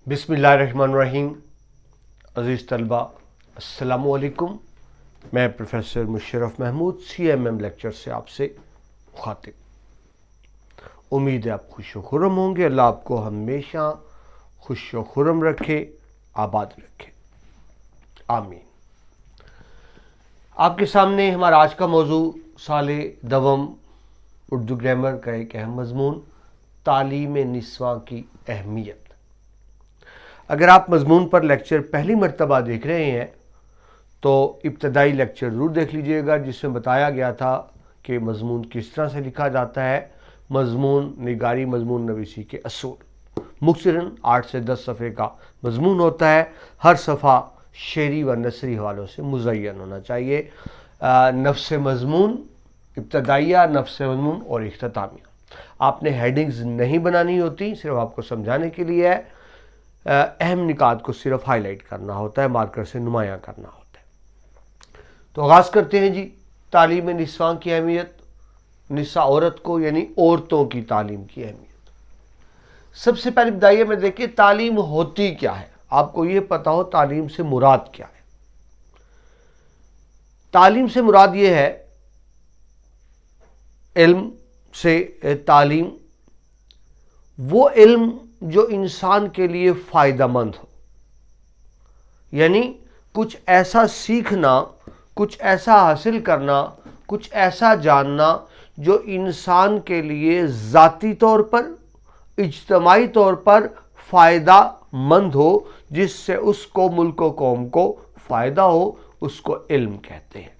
बिस्मिल्लाहिर्रहमानिर्रहीम। अज़ीज़ तलबा, अस्सलामु अलैकुम। मैं professor Musharraf Mahmood CMM lecture से आपसे मुखातिब। उम्मीद है आप खुश व खुर्रम होंगे। अल्लाह आपको हमेशा खुश व खुर्रम रखे, आबाद रखे, आमीन। आपके सामने हमारा आज का मौजू साले दवम उर्दू ग्रामर का एक अहम मजमून, तालीम निस्वां की अहमियत। अगर आप मजमून पर लेक्चर पहली मर्तबा देख रहे हैं तो इब्तदाई लेक्चर ज़रूर देख लीजिएगा, जिसमें बताया गया था कि मजमून किस तरह से लिखा जाता है, मजमून निगारी, मजमून नवीसी के असूल। मुख्तरन 8 से 10 सफ़े का मजमून होता है। हर सफ़ा शेरी व नसरी हवालों से मुज़य्यन होना चाहिए। नफ्स मजमून, इब्तदाइया, नफ्स मजमून और इख्तितामिया। आपने हेडिंग्स नहीं बनानी होती, सिर्फ आपको समझाने के लिए है। अहम निकात को सिर्फ हाईलाइट करना होता है, मार्कर से नुमायां करना होता है। तो आगाज़ करते हैं जी। तालीम निस्वां की अहमियत, निस्सा औरत को यानी औरतों की तालीम की अहमियत। सबसे पहले बताइए में देखिए तालीम होती क्या है। आपको ये पता हो तालीम से मुराद क्या है। तालीम से मुराद ये है, इल्म से तालीम वो इल्म जो इंसान के लिए फ़ायदेमंद हो, यानी कुछ ऐसा सीखना, कुछ ऐसा हासिल करना, कुछ ऐसा जानना जो इंसान के लिए ज़ाती तौर पर, इज्तमाई तौर पर फ़ायदा मंद हो, जिससे उसको, मुल्क व कौम को फ़ायदा हो, उसको इल्म कहते हैं।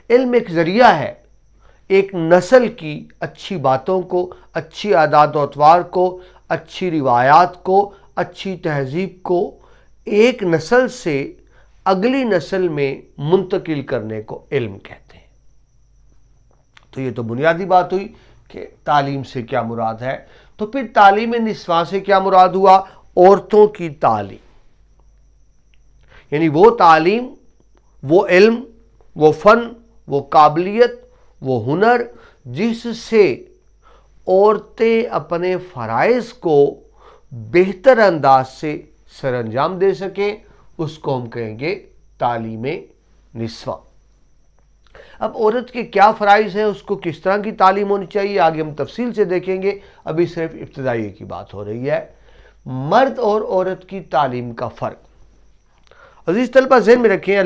इल्म एक ज़रिया है एक नस्ल की अच्छी बातों को, अच्छी आदात व अतवार को, अच्छी रिवायात को, अच्छी तहजीब को एक नस्ल से अगली नस्ल में मुंतकिल करने को इल्म कहते हैं। तो ये तो बुनियादी बात हुई कि तालीम से क्या मुराद है। तो फिर तालीम निस्वां से क्या मुराद हुआ? औरतों की तालीम, यानी वो तालीम, वो इल्म, वो फ़न, वो काबिलियत, वो हुनर जिससे औरतें अपने फ़राइज़ को बेहतर अंदाज से सरअंजाम दे सकें, उसको हम कहेंगे तालीम निस्वां। अब औरत के क्या फ़राइज़ हैं, उसको किस तरह की तालीम होनी चाहिए, आगे हम तफसील से देखेंगे। अभी सिर्फ इब्तिदाई की बात हो रही है। मर्द और औरत की तालीम का फ़र्क अज़ीज़ तलबा ज़हन में रखें।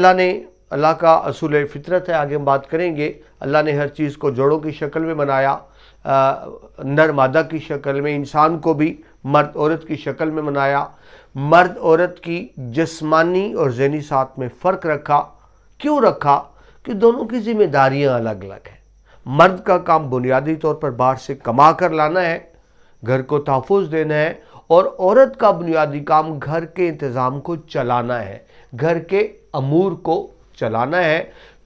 अल्लाह का असूल फितरत है, आगे हम बात करेंगे। अल्लाह ने हर चीज़ को जोड़ों की शक्ल में बनाया, नर मादा की शक्ल में, इंसान को भी मर्द औरत की शक्ल में बनाया। मर्द औरत की जिस्मानी और ज़हनी साथ में फ़र्क रखा। क्यों रखा? कि दोनों की जिम्मेदारियां अलग अलग हैं। मर्द का काम बुनियादी तौर पर बाहर से कमा कर लाना है, घर को तहफ़्फ़ुज़ देना है, और औरत का बुनियादी काम घर के इंतज़ाम को चलाना है, घर के अमूर को चलाना है।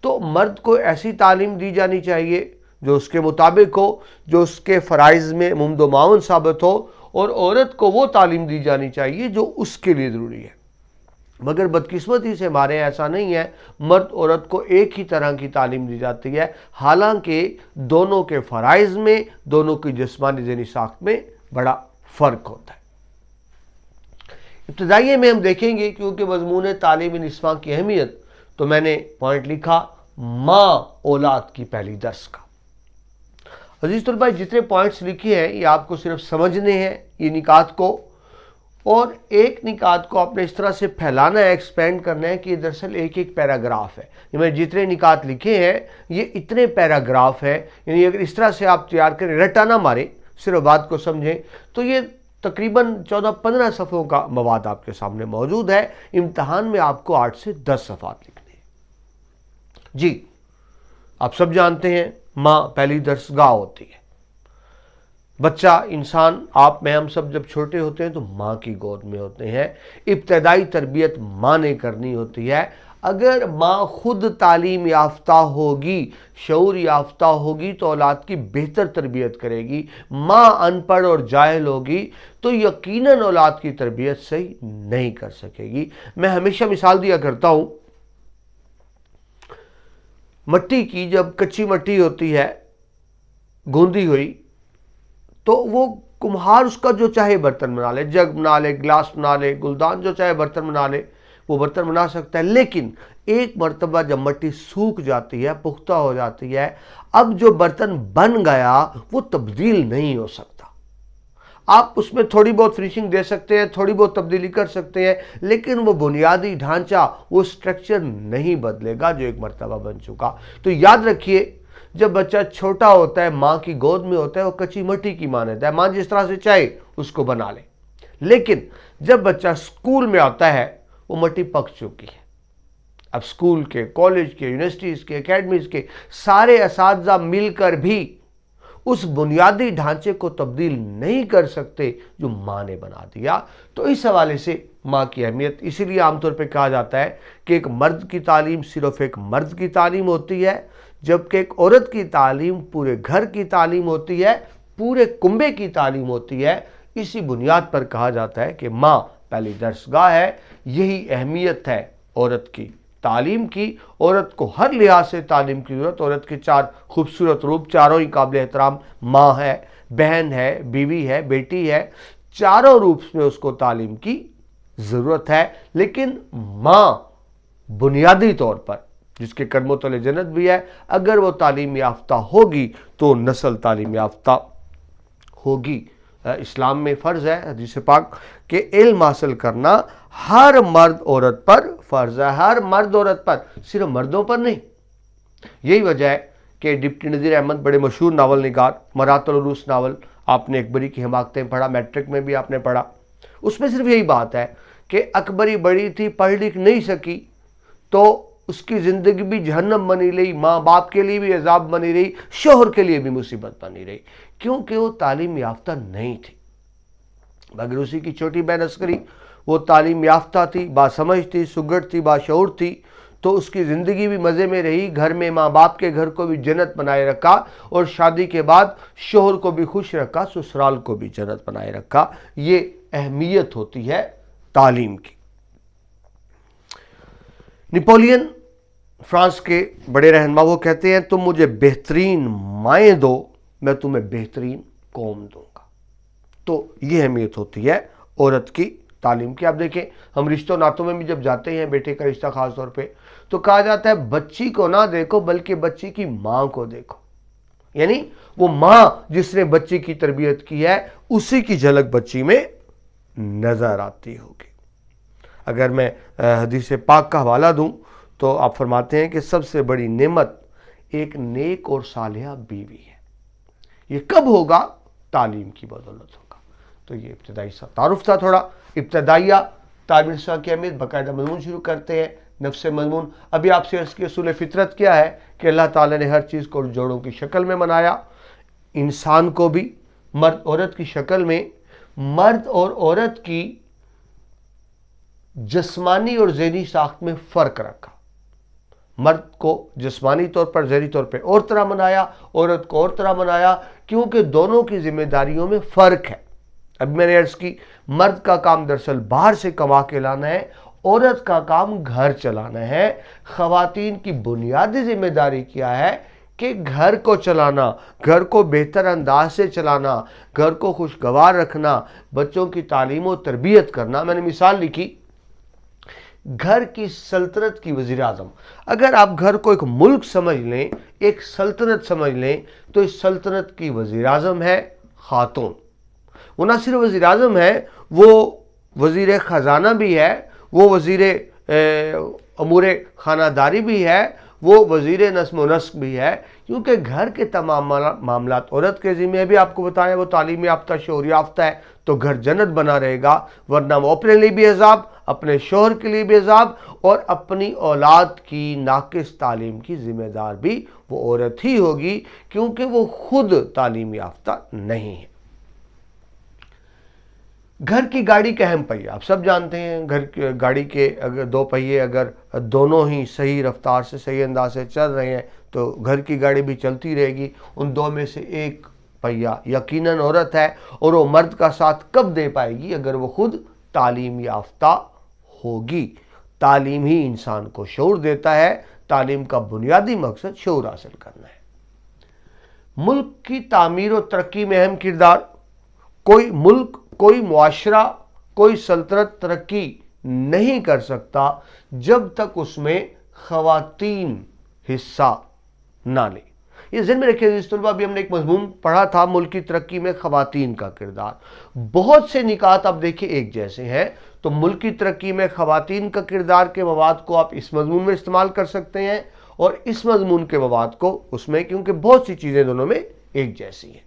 तो मर्द को ऐसी तालीम दी जानी चाहिए जो उसके मुताबिक हो, जो उसके फ़राइज़ में मुमदो माउन साबित हो, और औरत को वो तालीम दी जानी चाहिए जो उसके लिए ज़रूरी है। मगर बदकिस्मती से हमारे ऐसा नहीं है। मर्द औरत को एक ही तरह की तालीम दी जाती है, हालांकि दोनों के फ़राइज़ में, दोनों की जिस्मानी ज़हनी साख्त में बड़ा फ़र्क होता है। इब्तिदाई में हम देखेंगे, क्योंकि मज़मून तालीम निस्वां की अहमियत, तो मैंने पॉइंट लिखा माँ औलाद की पहली दर्स का। अज़ीज़ तलबा, जितने पॉइंट्स लिखे हैं ये आपको सिर्फ समझने हैं ये निकात को, और एक निकात को आपने इस तरह से फैलाना है, एक्सपेंड करना है कि ये दरअसल एक एक पैराग्राफ है। ये मैंने जितने निकात लिखे हैं ये इतने पैराग्राफ है, यानी अगर इस तरह से आप तैयार करें, रटा ना मारें, सिर्फ बात को समझें, तो ये तकरीबन 14-15 सफ़ों का मवाद आपके सामने मौजूद है। इम्तहान में आपको 8 से 10 सफ़ात लिखने हैं। जी, आप सब जानते हैं माँ पहली दरसगाह होती है। बच्चा, इंसान, आप में, हम सब जब छोटे होते हैं तो माँ की गोद में होते हैं। इब्तदाई तरबियत माँ ने करनी होती है। अगर माँ खुद तालीम याफ्ता होगी, शऊर याफ्ता होगी, तो औलाद की बेहतर तरबियत करेगी। माँ अनपढ़ और जाहिल होगी तो यकीनन औलाद की तरबियत सही नहीं कर सकेगी। मैं हमेशा मिसाल दिया करता हूँ, मट्टी की, जब कच्ची मट्टी होती है गूंदी हुई, तो वो कुम्हार उसका जो चाहे बर्तन बना ले, जग बना ले, ग्लास बना ले, गुलदान जो चाहे बर्तन बना ले, वो बर्तन बना सकता है। लेकिन एक मर्तबा जब मिट्टी सूख जाती है, पुख्ता हो जाती है, अब जो बर्तन बन गया वो तब्दील नहीं हो सकता। आप उसमें थोड़ी बहुत फिनिशिंग दे सकते हैं, थोड़ी बहुत तब्दीली कर सकते हैं, लेकिन वो बुनियादी ढांचा, वो स्ट्रक्चर नहीं बदलेगा जो एक मर्तबा बन चुका। तो याद रखिए, जब बच्चा छोटा होता है, माँ की गोद में होता है, वो कच्ची मिट्टी की मानता है, माँ जिस तरह से चाहे उसको बना ले। लेकिन जब बच्चा स्कूल में आता है, वो मिट्टी पक चुकी है। अब स्कूल के, कॉलेज के, यूनिवर्सिटीज के, एकेडमीज के सारे असातिज़ा मिलकर भी उस बुनियादी ढांचे को तब्दील नहीं कर सकते जो माँ ने बना दिया। तो इस हवाले से माँ की अहमियत, इसीलिए आमतौर पे कहा जाता है कि एक मर्द की तालीम सिर्फ एक मर्द की तालीम होती है, जबकि एक औरत की तालीम पूरे घर की तालीम होती है, पूरे कुंबे की तालीम होती है। इसी बुनियाद पर कहा जाता है कि माँ पहली दरसगाह है। यही अहमियत है औरत की तालीम की। औरत को हर लिहाज से तालीम की ज़रूरत। औरत के चार खूबसूरत रूप, चारों ही काबिल एहतराम। माँ है, बहन है, बीवी है, बेटी है, चारों रूप में उसको तालीम की ज़रूरत है। लेकिन माँ बुनियादी तौर पर, जिसके कदमों तले जन्नत भी है, अगर वो तालीम याफ्ता होगी तो नस्ल तालीम याफ्ता होगी। इस्लाम में फ़र्ज़ है, हदीस पाक, कि इल्म हासिल करना हर मर्द औरत पर फ़र्ज़ है। हर मर्द औरत पर, सिर्फ मर्दों पर नहीं। यही वजह है कि डिप्टी नज़ीर अहमद बड़े मशहूर नावल निगार, मरातुल उरूस नावल आपने अकबरी की हिमाकतें पढ़ा, मैट्रिक में भी आपने पढ़ा। उसमें सिर्फ यही बात है कि अकबरी बड़ी थी, पढ़ लिख नहीं सकी, तो उसकी ज़िंदगी भी जहन्नम बनी रही, माँ बाप के लिए भी अजाब बनी रही, शोहर के लिए भी मुसीबत बनी रही, क्योंकि वो तालीम याफ्ता नहीं थी। मगर उसी की छोटी बहन अस्करी, वो तालीम याफ्ता थी, बासमझ थी, सुगड़ थी, बाशऊर थी, तो उसकी ज़िंदगी भी मज़े में रही, घर में माँ बाप के घर को भी जन्नत बनाए रखा, और शादी के बाद शोहर को भी खुश रखा, ससुराल को भी जन्नत बनाए रखा। ये अहमियत होती है तालीम की। नेपोलियन फ्रांस के बड़े रहनुमा, वो कहते हैं, तुम मुझे बेहतरीन माएँ दो, मैं तुम्हें बेहतरीन कौम दूंगा। तो ये अहमियत होती है औरत की तालीम की। आप देखें, हम रिश्तों नातों में भी जब जाते हैं, बेटे का रिश्ता खास तौर पे, तो कहा जाता है बच्ची को ना देखो बल्कि बच्ची की माँ को देखो। यानी वो माँ जिसने बच्ची की तरबियत की है, उसी की झलक बच्ची में नजर आती होगी। अगर मैं हदीस पाक का हवाला दूं तो आप फरमाते हैं कि सबसे बड़ी नेमत एक नेक और सालिहा बीवी है। ये कब होगा? तालीम की बदौलत होगा। तो ये इब्तदाई सा तारुफ था, थोड़ा इब्तदाइया तालीम की अहमियत। बाकायदा मजमून शुरू करते हैं, नफ्स मजमून। अभी आपसे अर्ज़ की असूल फितरत क्या है कि अल्लाह ताला ने हर चीज़ को जोड़ों की शक्ल में बनाया, इंसान को भी मर्द औरत की शक्ल में। मर्द और औरत की जिस्मानी और ज़हनी साख्त में फ़र्क रखा। मर्द को जिस्मानी तौर पर, ज़हनी तौर पर और तरह बनाया, औरत को और तरह बनाया, क्योंकि दोनों की जिम्मेदारियों में फ़र्क है। अब मैंने अर्ज़ की, मर्द का काम दरअसल बाहर से कमा के लाना है, औरत का काम घर चलाना है। ख़वातीन की बुनियादी जिम्मेदारी क्या है कि घर को चलाना, घर को बेहतर अंदाज से चलाना, घर को खुशगवार रखना, बच्चों की तालीम और तरबियत करना। मैंने मिसाल लिखी, घर की सल्तनत की वज़ीर आज़म। अगर आप घर को एक मुल्क समझ लें, एक सल्तनत समझ लें, तो इस सल्तनत की वज़ीर आज़म है खातून। वो ना सिर्फ वज़ीर आज़म है, वो वज़ीर ख़जाना भी है, वो वज़ीर अमूर खानादारी भी है, वो वज़ीर नस्म व नस्क भी है, क्योंकि घर के तमाम मामलात औरत के ज़िम्मे है। भी आपको बताया, वो तालीम याफ्ता, शौहर याफ्ता है, तो घर जन्नत बना रहेगा। वरना वो अपने लिए भी अज़ाब, अपने शौहर के लिए भी अज़ाब, और अपनी औलाद की नाकिस तालीम की ज़िम्मेदार भी वो औरत ही होगी, क्योंकि वो खुद तालीम याफ्ता नहीं है। घर की गाड़ी का अहम पहिया, आप सब जानते हैं। घर की गाड़ी के अगर दो पहिए अगर दोनों ही सही रफ्तार से, सही अंदाज से चल रहे हैं, तो घर की गाड़ी भी चलती रहेगी। उन दो में से एक पहिया यकीनन औरत है, और वो मर्द का साथ कब दे पाएगी? अगर वो खुद तालीम याफ्ता होगी। तालीम ही इंसान को शऊर देता है। तालीम का बुनियादी मकसद शऊर हासिल करना है। मुल्क की तामीर और तरक्की में अहम किरदार कोई मुल्क, कोई मुआशरा, कोई सल्तनत तरक्की नहीं कर सकता जब तक उसमें खवातीन हिस्सा ना ले। ये ज़हन में रखिए अज़ीज़ तलबा, अभी हमने एक मज़मून पढ़ा था मुल्क की तरक्की में खवातीन का किरदार। बहुत से निकात आप देखिए एक जैसे हैं, तो मुल्क की तरक्की में खवातीन का किरदार के मवाद को आप इस मज़मून में इस्तेमाल कर सकते हैं और इस मज़मून के मवाद को उसमें, क्योंकि बहुत सी चीज़ें दोनों में एक जैसी हैं।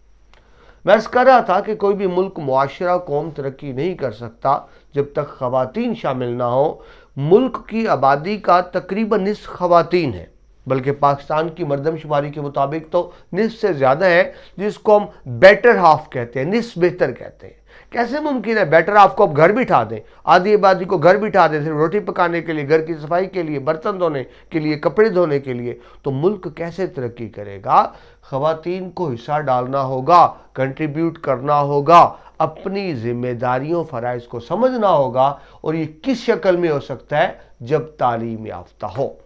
मैं अर्ज़ कर रहा था कि कोई भी मुल्क, मुआशरा, कौम तरक्की नहीं कर सकता जब तक खवातीन शामिल ना हो। मुल्क की आबादी का तकरीबन निस्फ खवातीन है, बल्कि पाकिस्तान की मरदमशुमारी के मुताबिक तो निस्फ से ज़्यादा है, जिसको हम बेटर हाफ कहते हैं, निस्फ बेहतर कहते हैं। कैसे मुमकिन है? बेटर हाफ को आप घर बिठा दें, आधी आबादी को घर बिठा दें सिर्फ रोटी पकाने के लिए, घर की सफाई के लिए, बर्तन धोने के लिए, कपड़े धोने के लिए, तो मुल्क कैसे तरक्की करेगा? खवातीन को हिस्सा डालना होगा, कंट्रीब्यूट करना होगा, अपनी जिम्मेदारियों फ़राइज़ को समझना होगा। और ये किस शक्ल में हो सकता है? जब तालीम याफ्ता हो।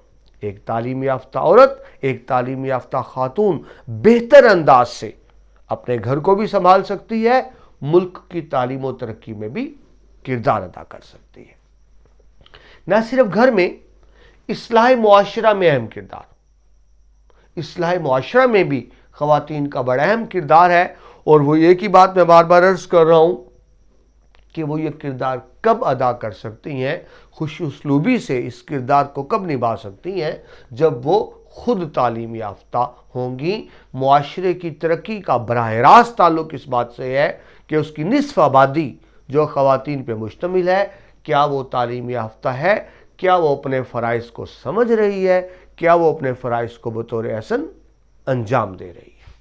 एक तालीम याफ्ता औरत, एक तालीम याफ्ता खातून बेहतर अंदाज से अपने घर को भी संभाल सकती है, मुल्क की तालीम और तरक्की में भी किरदार अदा कर सकती है। न सिर्फ घर में, इस्लाह मुआशरा में अहम किरदार, इस्लाह मुआशरा में भी खवातीन का बड़ा अहम किरदार है। और वो एक ही बात मैं बार बार अर्ज कर रहा हूं कि वो ये किरदार कब अदा कर सकती हैं, खुश उसलूबी से इस किरदार को कब निभा सकती हैं? जब वो खुद तालीम याफ्ता होंगी। मुआशरे की तरक्की का बराह रास्त ताल्लुक इस बात से है कि उसकी निस्फ आबादी जो खवातीन पे मुश्तमिल है, क्या वो तालीम याफ्ता है? क्या वो अपने फ़राइज़ को समझ रही है? क्या वो अपने फ़राइज़ को बतौर एहसन अंजाम दे रही है?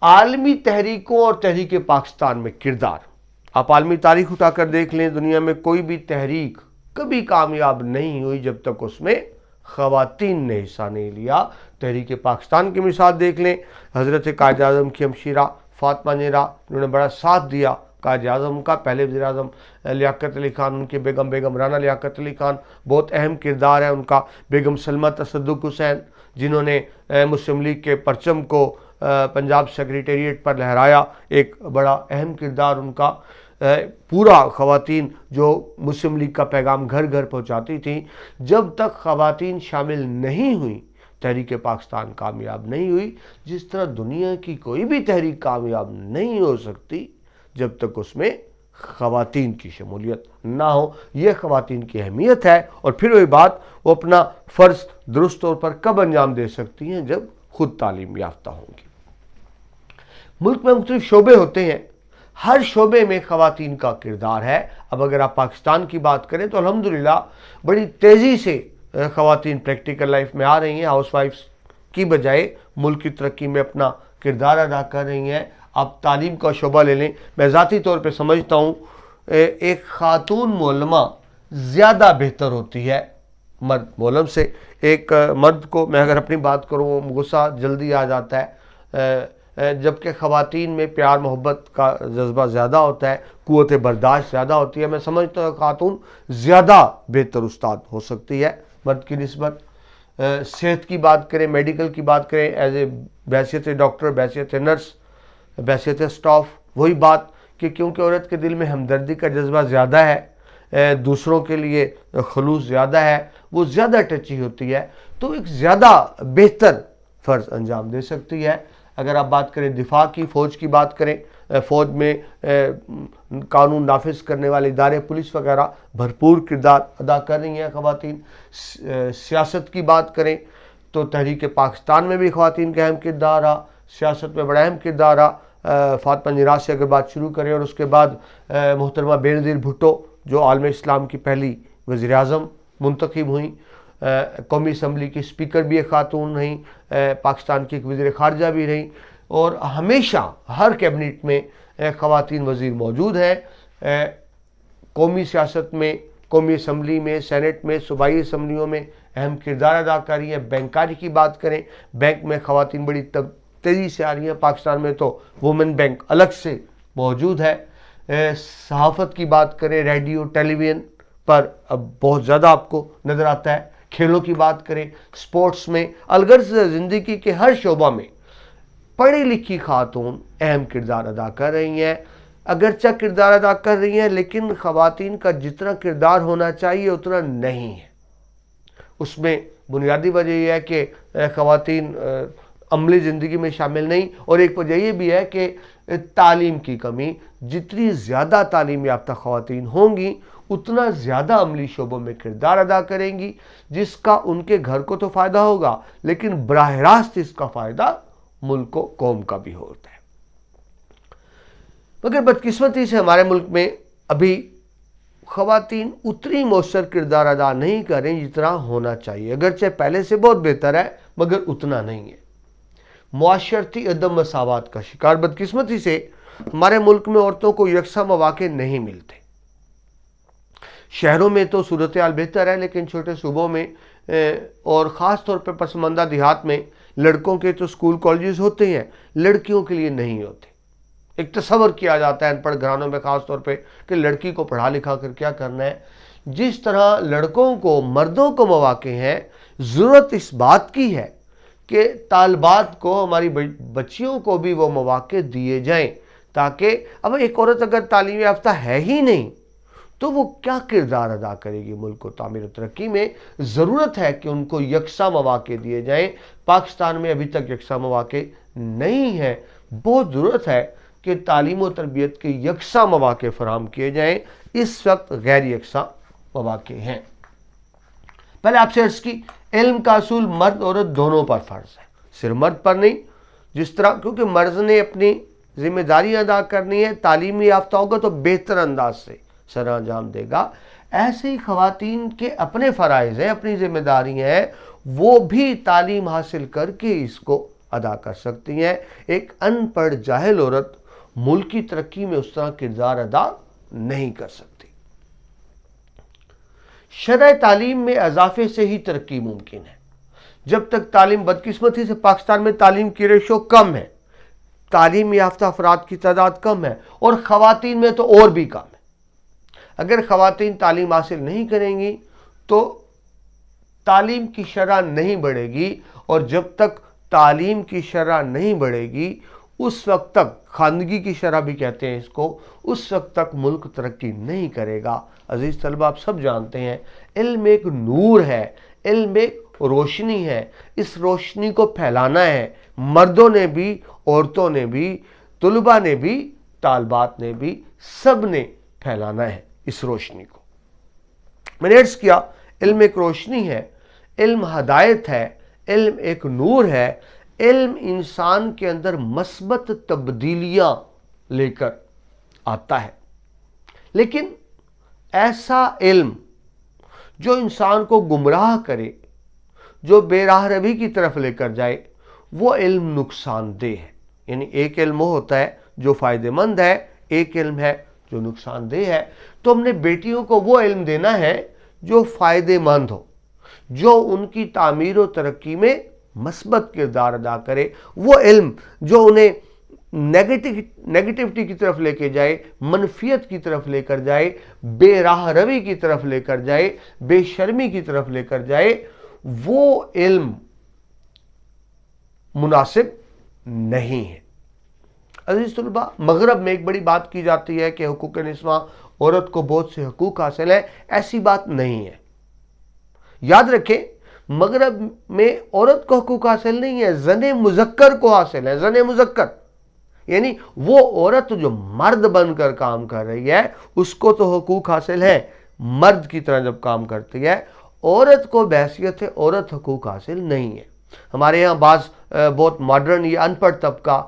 आलमी तहरीकों और तहरीक पाकिस्तान में किरदार, आप आलमी तारीख उठाकर देख लें, दुनिया में कोई भी तहरीक कभी कामयाब नहीं हुई जब तक उसमें खवातीन ने हिस्सा नहीं लिया। तहरीक पाकिस्तान की मिसाल देख लें, हज़रत कायद आज़म की हमशीरा फातिमा ज़हरा, उन्होंने बड़ा साथ दिया कायद आज़म का। पहले वज़ीर आज़म लियाकत अली खान, उनकी बेगम राना लियाकत अली खान, बहुत अहम किरदार है उनका। बेगम सलमा तसद्दुक़ हुसैन, जिन्होंने मुस्लिम लीग के परचम को पंजाब सेक्रेटेरिएट पर लहराया, एक बड़ा अहम किरदार उनका। पूरा खवातीन जो मुस्लिम लीग का पैगाम घर घर पहुंचाती थी, जब तक खवातीन शामिल नहीं हुई तहरीक पाकिस्तान कामयाब नहीं हुई। जिस तरह दुनिया की कोई भी तहरीक कामयाब नहीं हो सकती जब तक उसमें खवातीन की शमूलियत ना हो। यह खवातीन की अहमियत है। और फिर वही बात, वो अपना फ़र्ज़ दुरुस्त तौर पर कब अंजाम दे सकती हैं? जब खुद तालीम याफ्ता होंगी। मुल्क में मुख्तलिफ शोबे होते हैं, हर शोबे में खवातीन का किरदार है। अब अगर आप पाकिस्तान की बात करें तो अल्हम्दुलिल्लाह बड़ी तेज़ी से खवातीन प्रैक्टिकल लाइफ में आ रही हैं, हाउस वाइफ्स की बजाय मुल्क की तरक्की में अपना किरदार अदा कर रही हैं। आप तालीम का शोबा ले लें, मैं ज़ाती तौर पे समझता हूँ एक ख़ातून मोलमा ज़्यादा बेहतर होती है मर्द मोलम से। एक मर्द को मैं अगर अपनी बात करूँ, गुस्सा जल्दी आ जाता है, जबकि ख़वातीन में प्यार मोहब्बत का जज्बा ज़्यादा होता है, क़ुव्वत बर्दाश्त ज़्यादा होती है। मैं समझता हूँ ख़ातून ज़्यादा बेहतर उस्ताद हो सकती है मर्द की निस्बत। सेहत की बात करें, मेडिकल की बात करें, एज ए बैसियत डॉक्टर, बैसियत नर्स, बैसियत स्टाफ, वही बात कि क्योंकि औरत के दिल में हमदर्दी का जज्बा ज़्यादा है, दूसरों के लिए खलूस ज़्यादा है, वो ज़्यादा टची होती है, तो एक ज़्यादा बेहतर फ़र्ज़ अंजाम दे सकती है। अगर आप बात करें दिफा की, फ़ौज की बात करें, फ़ौज में कानून नाफिज करने वाले इदारे, पुलिस वगैरह भरपूर किरदार अदा कर रही हैं ख़वातीन। सियासत की बात करें तो तहरीक पाकिस्तान में भी ख़वातीन का अहम किरदार रहा, सियासत में बड़ा अहम किरदार रहा। फातिमा ज़हरा से अगर बात शुरू करें और उसके बाद मोहतरमा बेनज़ीर भुट्टो जो आलम इस्लाम की पहली वज़ीर आज़म मुंतखब हुई, कौमी असम्बली की स्पीकर भी एक खातून रहीं, पाकिस्तान की एक वज़ीर ख़ारजा भी रहीं, और हमेशा हर कैबिनेट में ख़वातीन वज़ीर मौजूद हैं। कौमी सियासत में, कौमी असम्बली में, सेनेट में, सूबाई असम्बलियों में अहम किरदार अदा कर रही हैं। बैंकारी की बात करें, बैंक में ख़वातीन बड़ी तेज़ी से आ रही हैं। पाकिस्तान में तो वुमेन बैंक अलग से मौजूद है। सहाफ़त की बात करें, रेडियो टेलीविज़न पर अब बहुत ज़्यादा आपको नज़र आता है। खेलों की बात करें, स्पोर्ट्स में, अलगर्ज़ ज़िंदगी के हर शोबा में पढ़ी लिखी खातून اہم کردار ادا کر رہی ہیں۔ اگرچہ کردار ادا کر رہی ہیں لیکن خواتین کا جتنا کردار ہونا چاہیے اتنا نہیں ہے۔ اس میں بنیادی وجہ یہ ہے کہ خواتین عملی زندگی میں شامل نہیں، اور ایک وجہ یہ بھی ہے کہ تعلیم کی کمی۔ جتنی زیادہ تعلیم یافتہ خواتین ہوں گی اتنا زیادہ عملی شعبوں میں کردار ادا کریں گی، جس کا ان کے گھر کو تو فائدہ ہوگا لیکن براہ راست اس کا فائدہ ملک کو، قوم کا بھی ہوتا ہے۔ مگر بدقسمتی سے ہمارے ملک میں ابھی خواتین اتنی مؤثر کردار ادا نہیں کریں جتنا ہونا چاہیے، اگرچہ پہلے سے بہت بہتر ہے مگر اتنا نہیں ہے۔ معاشرتی عدم مساوات کا شکار، بدقسمتی سے ہمارے ملک میں عورتوں کو یکساں مواقع نہیں ملتے۔ شہروں میں تو صورتحال بہتر ہے لیکن چھوٹے صوبوں میں اور خاص طور پہ پسماندہ دیہات میں لڑکوں کے تو اسکول کالجز ہوتے ہیں، لڑکیوں کے لیے نہیں ہوتے۔ ایک تصور کیا جاتا ہے ان پڑھ گھرانوں میں خاص طور پہ کہ لڑکی کو پڑھا لکھا کر کیا کرنا ہے۔ جس طرح لڑکوں کو مردوں کو مواقع ہیں، ضرورت اس بات کی ہے کہ طالبات کو، ہماری بچیوں کو بھی وہ مواقع دیے جائیں، تاکہ اب ایک عورت اگر تعلیم یافتہ ہے ہی نہیں تو وہ کیا کردار ادا کرے گی ملک کو تعمیر و ترقی میں۔ ضرورت ہے کہ ان کو یکساں مواقع دیے جائیں۔ پاکستان میں ابھی تک یکساں مواقع نہیں ہے، بہت ضرورت ہے کہ تعلیم و تربیت کے یکساں مواقع فراہم کیے جائیں۔ اس وقت غیر یکساں مواقع ہیں۔ پہلے آپ سے عرض کی، علم کا اصول مرد عورت دونوں پر فرض ہے، صرف مرد پر نہیں۔ جس طرح کیونکہ مرد نے اپنی ذمہ داری ادا کرنی ہے، تعلیمی یافتہ ہوگا تو بہتر انداز سے سر انجام دے گا، ایسے ہی خواتین کے اپنے فرائض ہیں، اپنی ذمہ داری ہیں، وہ بھی تعلیم حاصل کر کے اس کو ادا کر سکتی ہیں۔ ایک ان پڑھ جاہل عورت ملک کی ترقی میں اس طرح کردار ادا نہیں کر سکتی۔ شرح تعلیم میں اضافے سے ہی ترقی ممکن ہے۔ جب تک تعلیم، بدقسمتی سے پاکستان میں تعلیم کی ریشو کم ہے، تعلیم یافتہ افراد کی تعداد کم ہے، اور خواتین میں تو اور بھی کم ہے۔ اگر خواتین تعلیم حاصل نہیں کریں گی تو تعلیم کی شرح نہیں بڑھے گی، اور جب تک تعلیم کی شرح نہیں بڑھے گی اس وقت تک، خواندگی کی شرح بھی کہتے ہیں اس کو، اس وقت تک ملک ترقی نہیں کرے گا۔ عزیز طلبہ، آپ سب جانتے ہیں علم ایک نور ہے، علم ایک روشنی ہے، اس روشنی کو پھیلانا ہے۔ مردوں نے بھی، عورتوں نے بھی، طلباء نے بھی، طالبات نے بھی، سب نے پھیلانا ہے اس روشنی کو۔ میں نے عرض کیا، علم ایک روشنی ہے، علم ہدایت ہے، علم ایک نور ہے۔ علم انسان کے اندر مثبت تبدیلیاں لے کر آتا ہے، لیکن ایسا علم جو انسان کو گمراہ کرے، جو بے راہ روی کی طرف لے کر جائے، وہ علم نقصان دہ ہے۔ یعنی ایک علم وہ ہوتا ہے جو فائدہ مند ہے، ایک علم ہے جو نقصان دہ ہے۔ تو ہم نے بیٹیوں کو وہ علم دینا ہے جو فائدہ مند ہو، جو ان کی تعمیر و ترقی میں مثبت کردار ادا کرے، وہ علم جو انہیں نیگیٹیوٹی کی طرف لے کے جائے، منفیت کی طرف لے کر جائے، بے راہ روی کی طرف لے کر جائے، بے شرمی کی طرف لے کر جائے، وہ علم مناسب نہیں ہے۔ عزیز طلباء، مغرب میں ایک بڑی بات کی جاتی ہے کہ حقوق نسواں، عورت کو بہت سے حقوق حاصل ہیں۔ ایسی بات نہیں ہے۔ یاد رکھیں، مغرب میں عورت کو حقوق حاصل نہیں ہے، زن مذکر کو حاصل ہے۔ زن مذکر یعنی وہ عورت جو مرد بن کر کام کر رہی ہے، اس کو تو حقوق حاصل ہے، مرد کی طرح جب کام کرتی ہے۔ عورت کو بحیثیت عورت حقوق حاصل نہیں ہے۔ ہمارے یہاں بعض بہت ماڈرن یا ان پڑھ طبقہ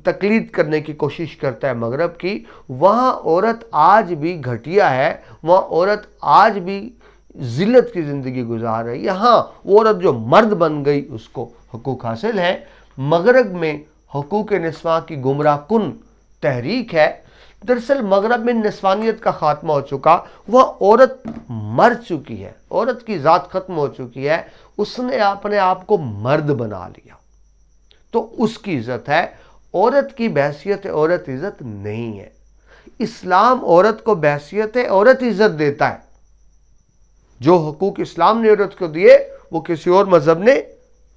تقلید کرنے کی کوشش کرتا ہے مغرب کی، وہاں عورت آج بھی گھٹیا ہے، وہاں عورت آج بھی ذلت کی زندگی گزار رہی ہے۔ ہاں، وہ عورت جو مرد بن گئی اس کو حقوق حاصل ہے۔ مغرب میں حقوق نسواں کی گمراہ کن تحریک ہے۔ دراصل مغرب میں نسوانیت کا خاتمہ ہو چکا، وہ عورت مر چکی ہے، عورت کی ذات ختم ہو چکی ہے، اس نے اپنے آپ کو مرد بنا لیا، تو اس کی عزت ہے۔ عورت کی بحیثیت عورت عزت نہیں ہے۔ اسلام عورت کو بحیثیت عورت عزت دیتا ہے۔ جو حقوق اسلام نے عورت کو دیے وہ کسی اور مذہب نے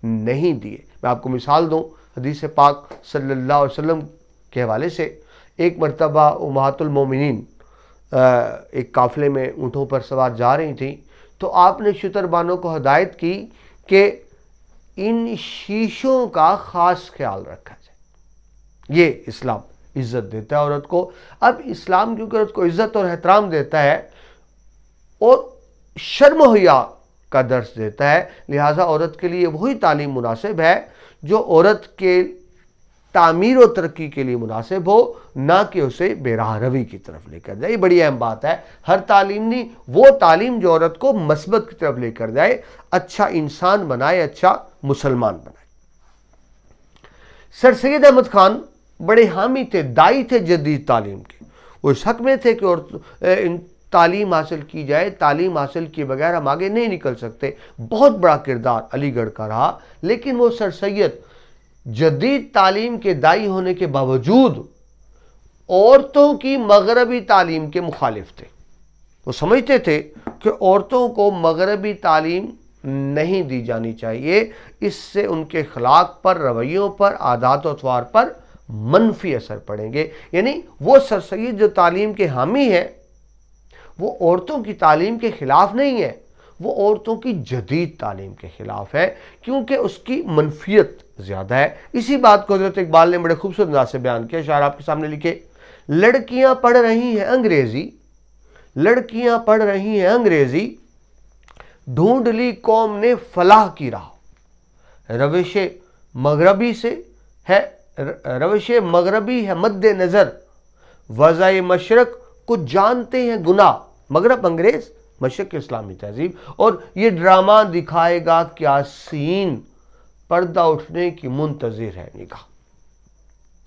نہیں دیے۔ میں آپ کو مثال دوں، حدیث پاک صلی اللہ علیہ وسلم کے حوالے سے ایک مرتبہ امہات المومنین ایک قافلے میں اونٹوں پر سوار جا رہی تھیں تو آپ نے شتربانوں کو ہدایت کی کہ ان شیشوں کا خاص خیال رکھا جائے۔ یہ اسلام عزت دیتا ہے عورت کو۔ اب اسلام کیونکہ عورت کو عزت اور احترام دیتا ہے اور شرم و حیا کا درس دیتا ہے، لہٰذا عورت کے لیے وہی تعلیم مناسب ہے جو عورت کے تعمیر و ترقی کے لیے مناسب ہو، نہ کہ اسے بے راہ روی کی طرف لے کر جائے۔ یہ بڑی اہم بات ہے۔ ہر تعلیم نہیں، وہ تعلیم جو عورت کو مثبت کی طرف لے کر جائے، اچھا انسان بنائے، اچھا مسلمان بنائے۔ سر سید احمد خان بڑے حامی تھے، دائی تھے جدید تعلیم کے۔ وہ اس حق میں تھے کہ تعلیم حاصل کی جائے، تعلیم حاصل کیے بغیر ہم آگے نہیں نکل سکتے۔ بہت بڑا کردار علی گڑھ کا رہا، لیکن وہ سر سید جدید تعلیم کے دائی ہونے کے باوجود عورتوں کی مغربی تعلیم کے مخالف تھے۔ وہ سمجھتے تھے کہ عورتوں کو مغربی تعلیم نہیں دی جانی چاہیے، اس سے ان کے اخلاق پر، رویوں پر، عادات و اطوار پر منفی اثر پڑیں گے۔ یعنی وہ سر سید جو تعلیم کے حامی ہیں وہ عورتوں کی تعلیم کے خلاف نہیں ہے، وہ عورتوں کی جدید تعلیم کے خلاف ہے، کیونکہ اس کی منفیت زیادہ ہے۔ اسی بات کو حضرت اقبال نے بڑے خوبصورت انداز سے بیان کیا، شاعر آپ کے سامنے لکھے، لڑکیاں پڑھ رہی ہیں انگریزی، لڑکیاں پڑھ رہی ہیں انگریزی، ڈھونڈ لی قوم نے فلاح کی راہ، روش مغربی ہے مد نظر، وضع مشرق کو جانتے ہیں گناہ۔ مغرب انگریز، مشرق اسلامی تہذیب، اور یہ ڈرامہ دکھائے گا کیا سین، پردہ اٹھنے کی منتظر ہے نگاہ۔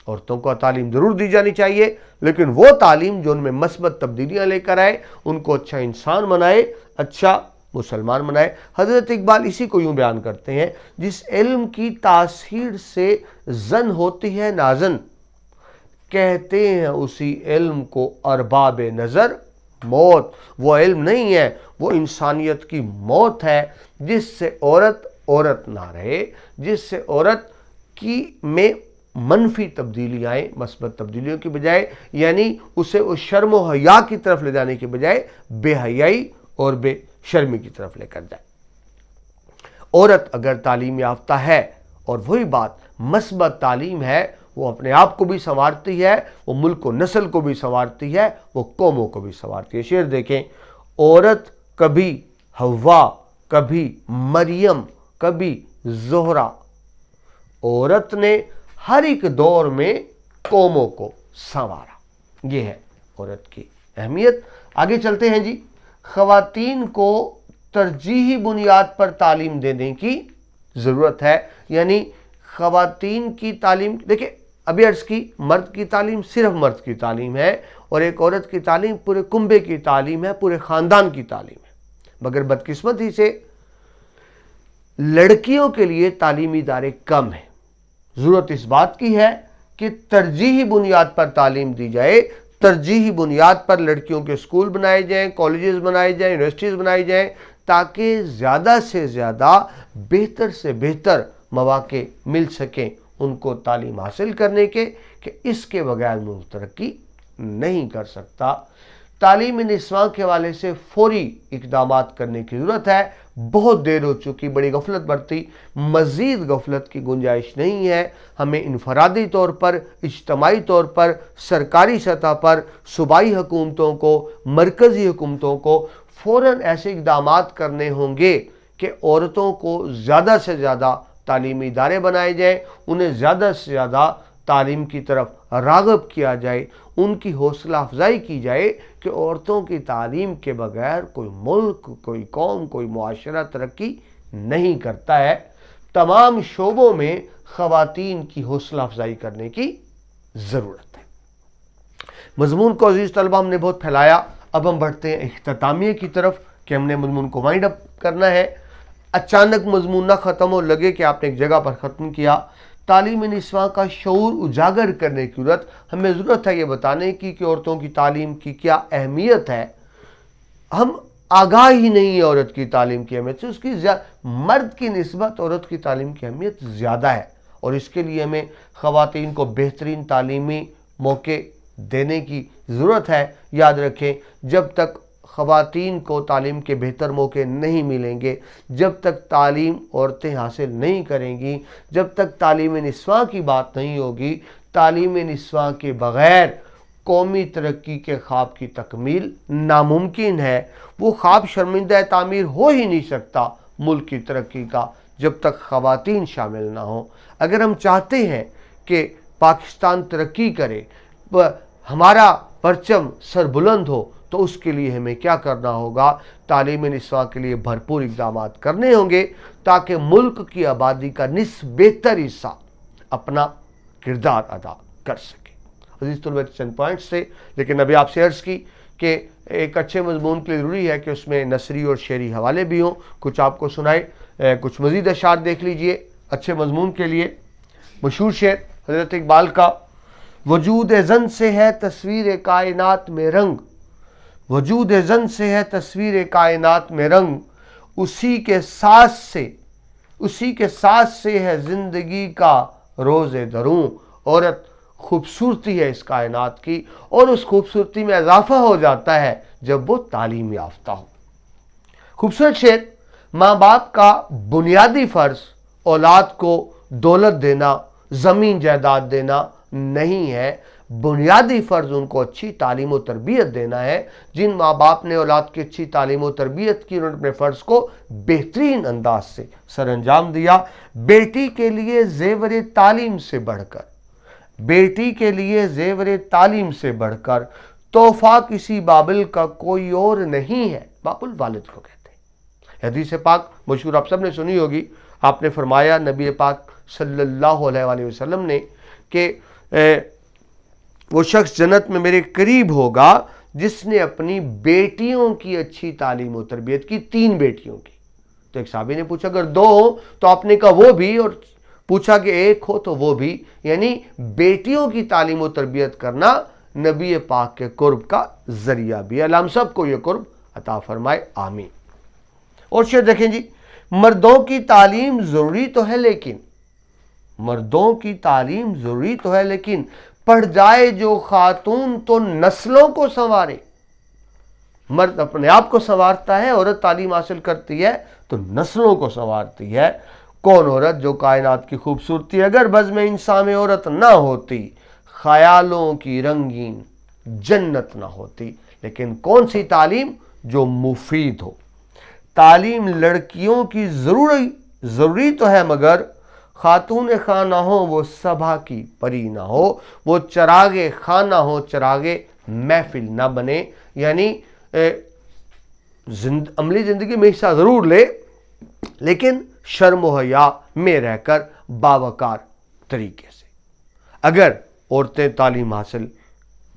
عورتوں کو تعلیم ضرور دی جانی چاہیے، لیکن وہ تعلیم جو ان میں مثبت تبدیلیاں لے کر آئے، ان کو اچھا انسان بنائے، اچھا مسلمان بنائے۔ حضرت اقبال اسی کو یوں بیان کرتے ہیں، جس علم کی تاثیر سے زن ہوتی ہے نازن، کہتے ہیں اسی علم کو ارباب نظر موت۔ وہ علم نہیں ہے، وہ انسانیت کی موت ہے، جس سے عورت نہ رہے، جس سے عورت کی میں منفی تبدیلی آئے، مثبت تبدیلیوں کی بجائے، یعنی اسے اس شرم و حیا کی طرف لے جانے کے بجائے بے حیائی اور بے شرمی کی طرف لے کر جائے۔ عورت اگر تعلیم یافتہ ہے، اور وہی بات مثبت تعلیم ہے، وہ اپنے آپ کو بھی سنوارتی ہے، وہ ملک و نسل کو بھی سنوارتی ہے، وہ قوموں کو بھی سنوارتی ہے۔ شعر دیکھیں، عورت کبھی حوا، کبھی مریم، کبھی زہرا، عورت نے ہر ایک دور میں قوموں کو سنوارا۔ یہ ہے عورت کی اہمیت۔ آگے چلتے ہیں جی۔ خواتین کو ترجیحی بنیاد پر تعلیم دینے کی ضرورت ہے، یعنی خواتین کی تعلیم، دیکھیں ابھی عرض کی مرد کی تعلیم صرف مرد کی تعلیم ہے، اور ایک عورت کی تعلیم پورے کنبے کی تعلیم ہے، پورے خاندان کی تعلیم ہے۔ مگر بدقسمتی سے لڑکیوں کے لیے تعلیمی ادارے کم ہیں۔ ضرورت اس بات کی ہے کہ ترجیحی بنیاد پر تعلیم دی جائے، ترجیحی بنیاد پر لڑکیوں کے اسکول بنائے جائیں، کالجز بنائے جائیں، یونیورسٹیز بنائی جائیں، تاکہ زیادہ سے زیادہ بہتر سے بہتر مواقع مل سکیں ان کو تعلیم حاصل کرنے کے، کہ اس کے بغیر ملک ترقی نہیں کر سکتا۔ تعلیم نسواں کے حوالے سے فوری اقدامات کرنے کی ضرورت ہے۔ بہت دیر ہو چکی، بڑی غفلت برتی، مزید غفلت کی گنجائش نہیں ہے۔ ہمیں انفرادی طور پر، اجتماعی طور پر، سرکاری سطح پر صوبائی حکومتوں کو، مرکزی حکومتوں کو فوراً ایسے اقدامات کرنے ہوں گے کہ عورتوں کو زیادہ سے زیادہ تعلیمی ادارے بنائے جائیں، انہیں زیادہ سے زیادہ تعلیم کی طرف راغب کیا جائے، ان کی حوصلہ افزائی کی جائے کہ عورتوں کی تعلیم کے بغیر کوئی ملک، کوئی قوم، کوئی معاشرہ ترقی نہیں کرتا ہے۔ تمام شعبوں میں خواتین کی حوصلہ افزائی کرنے کی ضرورت ہے۔ مضمون کو عزیز طلبہ ہم نے بہت پھیلایا، اب ہم بڑھتے ہیں اختتامیہ کی طرف کہ ہم نے مضمون کو وائنڈ اپ کرنا ہے۔ اچانک مضمون نہ ختم ہو، لگے کہ آپ نے ایک جگہ پر ختم کیا۔ تعلیم نسواں کا شعور اجاگر کرنے کی ضرورت، ہمیں ضرورت ہے یہ بتانے کی کہ عورتوں کی تعلیم کی کیا اہمیت ہے۔ ہم آگاہ ہی نہیں ہے عورت کی تعلیم کی اہمیت سے، اس کی مرد کی نسبت عورت کی تعلیم کی اہمیت زیادہ ہے، اور اس کے لیے ہمیں خواتین کو بہترین تعلیمی موقع دینے کی ضرورت ہے۔ یاد رکھیں جب تک خواتین کو تعلیم کے بہتر موقع نہیں ملیں گے، جب تک تعلیم عورتیں حاصل نہیں کریں گی، جب تک تعلیم نسواں کی بات نہیں ہوگی، تعلیم نسواں کے بغیر قومی ترقی کے خواب کی تکمیل ناممکن ہے۔ وہ خواب شرمندہ تعمیر ہو ہی نہیں سکتا ملک کی ترقی کا جب تک خواتین شامل نہ ہوں۔ اگر ہم چاہتے ہیں کہ پاکستان ترقی کرے، ہمارا پرچم سر بلند ہو، تو اس کے لیے ہمیں کیا کرنا ہوگا؟ تعلیم نسواں کے لیے بھرپور اقدامات کرنے ہوں گے تاکہ ملک کی آبادی کا بہتر حصہ اپنا کردار ادا کر سکے۔ عزیز طلباء چند پوائنٹس سے، لیکن ابھی آپ سے عرض کی کہ ایک اچھے مضمون کے لیے ضروری ہے کہ اس میں نثری اور شعری حوالے بھی ہوں، کچھ آپ کو سنائے، کچھ مزید اشعار دیکھ لیجئے اچھے مضمون کے لیے۔ مشہور شعر حضرت اقبال کا، وجود زن سے ہے تصویر کائنات میں رنگ، وجود زن سے ہے تصویر کائنات میں رنگ، اسی کے ساتھ سے ہے زندگی کا روز دروں۔ عورت خوبصورتی ہے اس کائنات کی، اور اس خوبصورتی میں اضافہ ہو جاتا ہے جب وہ تعلیم یافتہ ہو۔ خوبصورت شعر، ماں باپ کا بنیادی فرض اولاد کو دولت دینا، زمین جائیداد دینا نہیں ہے، بنیادی فرض ان کو اچھی تعلیم و تربیت دینا ہے۔ جن ماں باپ نے اولاد کی اچھی تعلیم و تربیت کی، انہوں نے اپنے فرض کو بہترین انداز سے سر انجام دیا۔ بیٹی کے لیے زیور تعلیم سے بڑھ کر، بیٹی کے لیے زیور تعلیم سے بڑھ کر تحفہ کسی بابل کا کوئی اور نہیں ہے۔ بابل والد کو کہتے ہیں۔ حدیث پاک مشہور آپ سب نے سنی ہوگی، آپ نے فرمایا نبی پاک صلی اللہ علیہ وآلہ وسلم نے کہ وہ شخص جنت میں میرے قریب ہوگا جس نے اپنی بیٹیوں کی اچھی تعلیم و تربیت کی، 3 بیٹیوں کی۔ تو ایک صحابی نے پوچھا اگر 2 ہو تو آپ نے کہا وہ بھی، اور پوچھا کہ 1 ہو تو وہ بھی، یعنی بیٹیوں کی تعلیم و تربیت کرنا نبی پاک کے قرب کا ذریعہ بھی ہے۔ اللہ ہم سب کو یہ قرب عطا فرمائے، آمین۔ اور شعر دیکھیں جی، مردوں کی تعلیم ضروری تو ہے لیکن، مردوں کی تعلیم ضروری تو ہے لیکن پڑھ جائے جو خاتون تو نسلوں کو سنوارے۔ مرد اپنے آپ کو سنوارتا ہے، عورت تعلیم حاصل کرتی ہے تو نسلوں کو سنوارتی ہے۔ کون عورت؟ جو کائنات کی خوبصورتی، اگر بزم انسان میں عورت نہ ہوتی، خیالوں کی رنگین جنت نہ ہوتی۔ لیکن کون سی تعلیم؟ جو مفید ہو۔ تعلیم لڑکیوں کی ضروری تو ہے مگر خاتون خانہ ہو وہ صبا کی پری نہ ہو، وہ چراغ خانہ ہو چراغ محفل نہ بنے، یعنی عملی زندگی میں حصہ ضرور لے لیکن شرم و حیا میں رہ کر باوقار طریقے سے۔ اگر عورتیں تعلیم حاصل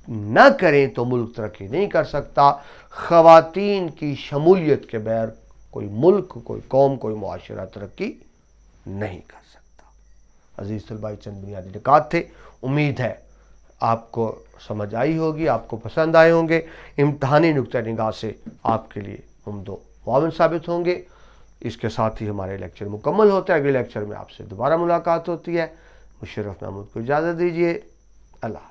نہ کریں تو ملک ترقی نہیں کر سکتا۔ خواتین کی شمولیت کے بغیر کوئی ملک، کوئی قوم، کوئی معاشرہ ترقی نہیں کر سکتا۔ عزیز طلباء، چند بنیادی نکات تھے، امید ہے آپ کو سمجھ آئی ہوگی، آپ کو پسند آئے ہوں گے، امتحانی نقطہ نگاہ سے آپ کے لیے عمد و معاون ثابت ہوں گے۔ اس کے ساتھ ہی ہمارے لیکچر مکمل ہوتا ہے۔ اگلے لیکچر میں آپ سے دوبارہ ملاقات ہوتی ہے۔ مشرف محمود کو اجازت دیجیے، اللہ حافظ۔